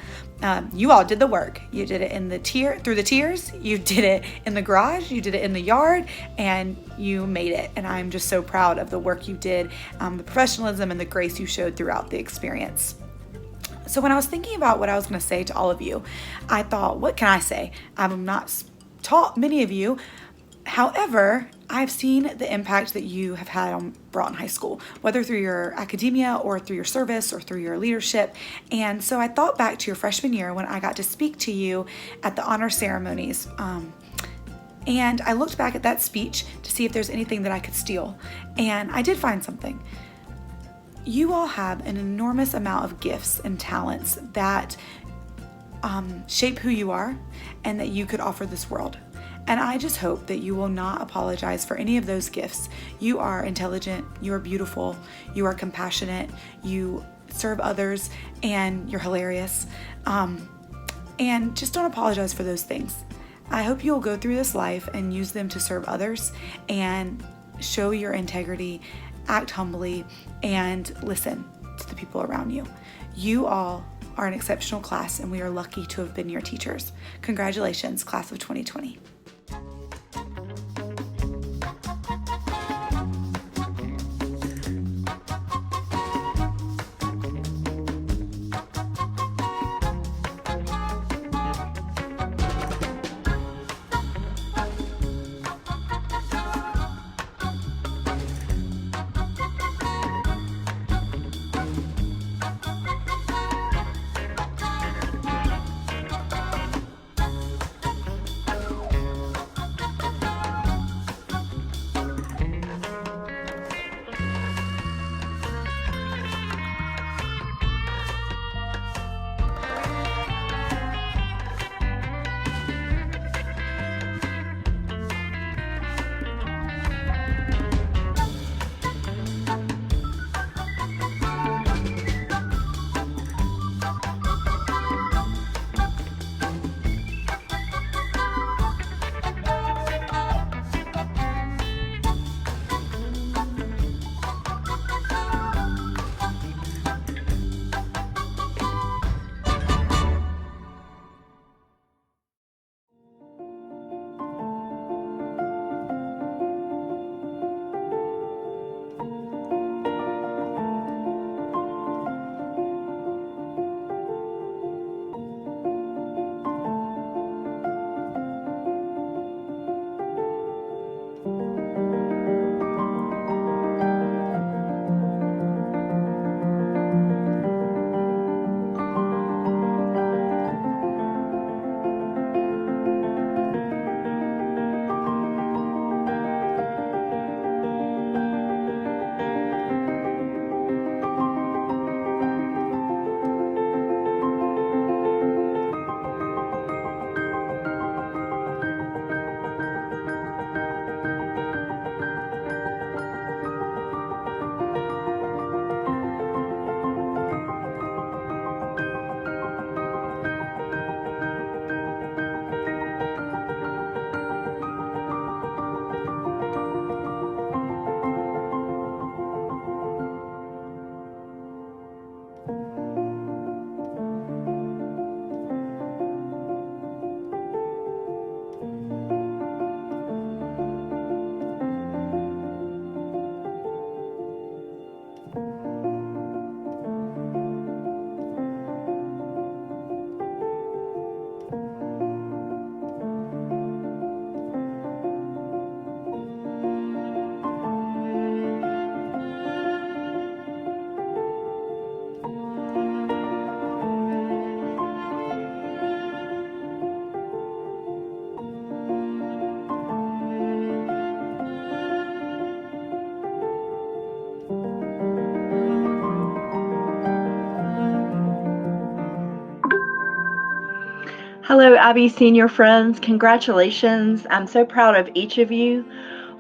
Speaker 20: You all did the work. You did it in the through the tears, you did it in the garage, you did it in the yard, and you made it. And I'm just so proud of the work you did, the professionalism and the grace you showed throughout the experience. So when I was thinking about what I was going to say to all of you, I thought, what can I say? I've not taught many of you. However, I've seen the impact that you have had on Broughton High School, whether through your academia or through your service or through your leadership. And so I thought back to your freshman year when I got to speak to you at the honor ceremonies. And I looked back at that speech to see if there's anything that I could steal. And I did find something. You all have an enormous amount of gifts and talents that shape who you are and that you could offer this world. And I just hope that you will not apologize for any of those gifts. You are intelligent, you are beautiful, you are compassionate, you serve others, and you're hilarious. And just don't apologize for those things. I hope you'll go through this life and use them to serve others and show your integrity, act humbly, and listen to the people around you. You all are an exceptional class, and we are lucky to have been your teachers. Congratulations, class of 2020.
Speaker 21: Hello, IB senior friends. Congratulations. I'm so proud of each of you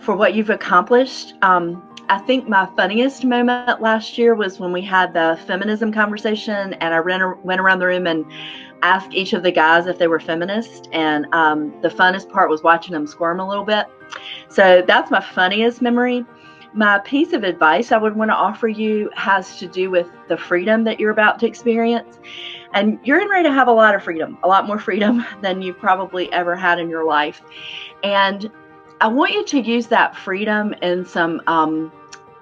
Speaker 21: for what you've accomplished. I think my funniest moment last year was when we had the feminism conversation, and I went around the room and asked each of the guys if they were feminist, and the funnest part was watching them squirm a little bit. So that's my funniest memory. My piece of advice I would want to offer you has to do with the freedom that you're about to experience. And you're getting ready to have a lot of freedom, a lot more freedom than you've probably ever had in your life. And I want you to use that freedom in some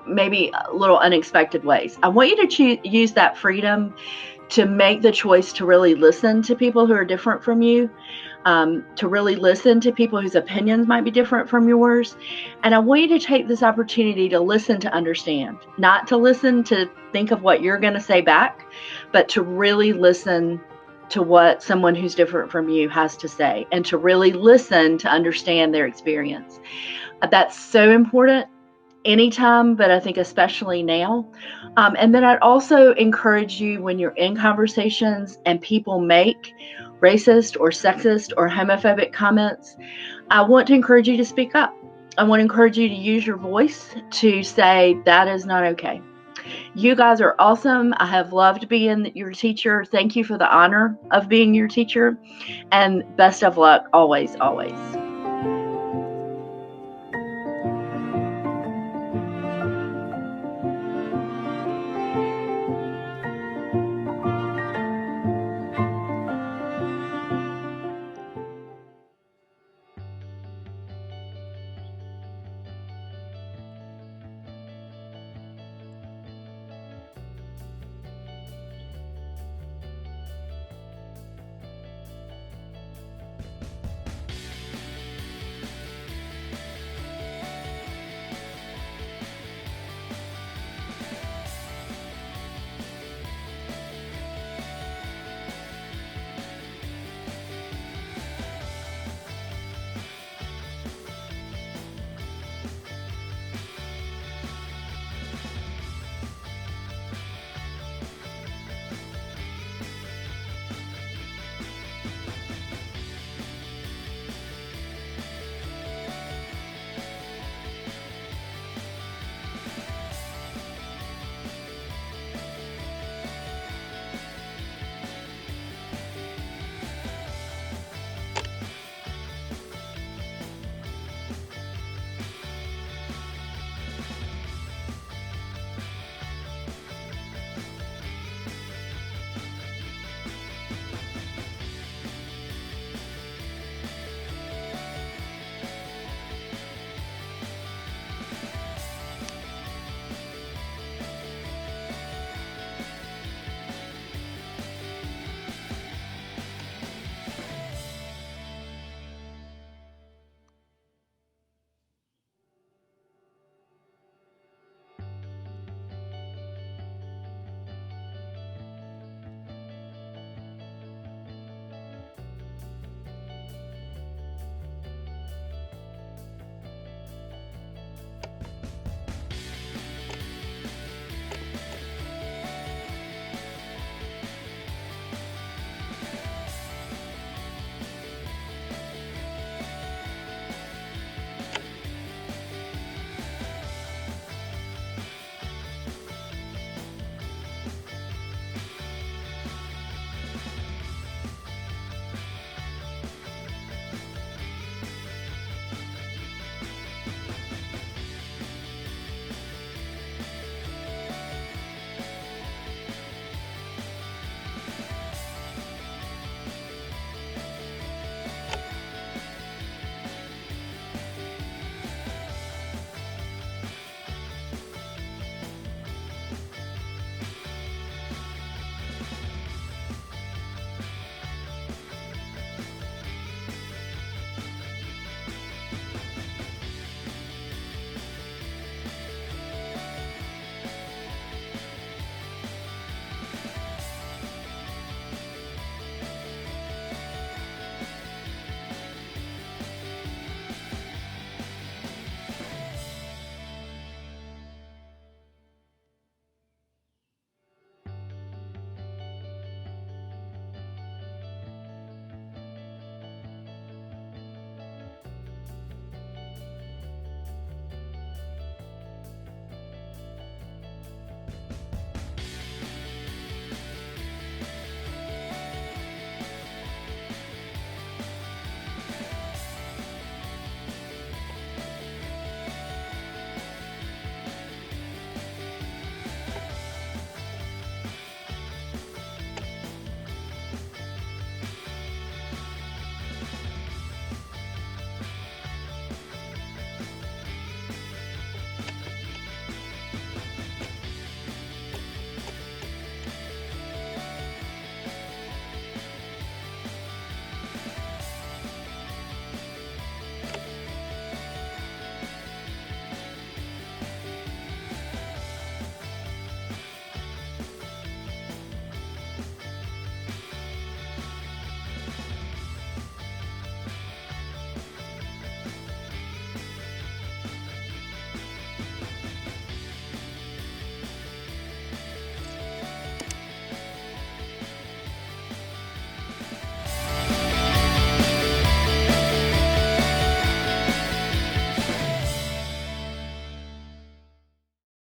Speaker 21: maybe little unexpected ways. I want you to use that freedom to make the choice to really listen to people who are different from you, to really listen to people whose opinions might be different from yours. And I want you to take this opportunity to listen to understand, not to listen to think of what you're going to say back, but to really listen to what someone who's different from you has to say, and to really listen to understand their experience. That's so important anytime, but I think especially now. And then I'd also encourage you, when you're in conversations and people make racist or sexist or homophobic comments, I want to encourage you to speak up. I want to encourage you to use your voice to say that is not okay. You guys are awesome. I have loved being your teacher. Thank you for the honor of being your teacher, and best of luck always, always.